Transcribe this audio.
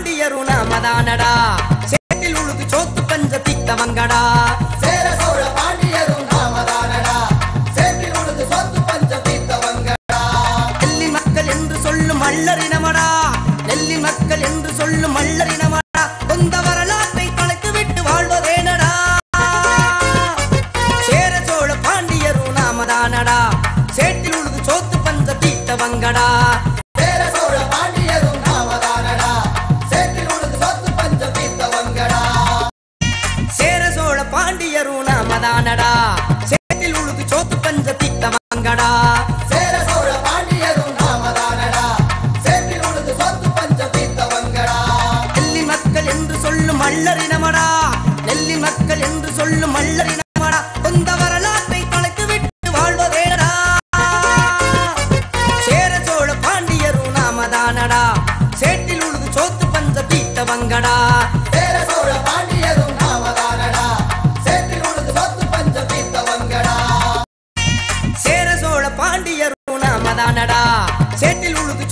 பாண்டியரும் நாமதானடா சேட்டில் உழுது சோத்து பஞ்ச தீத்தவங்கடா சேர சோழ பாண்டியரும் நாமதானடா சேட்டில் உழுது சோத்து பஞ்ச தீத்தவங்கடா நெல்லி மக்கள் என்று சொல்லும் மல்லரினமடா நெல்லி மக்கள் என்று சொல்லும் மல்லரினமடா சொந்த வரலாற்றை தொலைத்து விட்டு வாழ்வதேனடா சேர சோழ பாண்டியரும் நாமதானடா சேட்டில் உழுது சோத்து பஞ்ச தீத்தவங்கடா சேர சோழ பாண்டியரும் நாமதானடா சேட்டில் உழுது சோத்து பஞ்ச தீத்தவங்கடா சேர சோழ பாண்டியரும் நாமதானடா சேட்டில் உழுது சோத்து பஞ்ச தீத்தவங்கடா சேர சோழ பாண்டியரும் நாமதானடா சேட்டில் உழுது சோத்து பஞ்ச தீத்தவங்கடா நெல்லி மக்கள் என்று சொல்லும் மல்லரினமடா நெல்லி மக்கள் என்று சொல்லும் மல்லரினமடா சொந்த வரலாற்றை தொலைத்து விட்டு வாழ்வதேனடா சேர சோழ பாண்டியரும் நாமதானடா சேட்டில் உழுது சோத்து பஞ்ச தீத்தவங்கடா சேர சோழ பாண்டியரும் நாமதானடா சேட்டில் உழுது சோத்து பஞ்ச தீத்தவங்கடா சேர சோழ பாண்டியரும் நாமதானடா சேட்டில் உழுது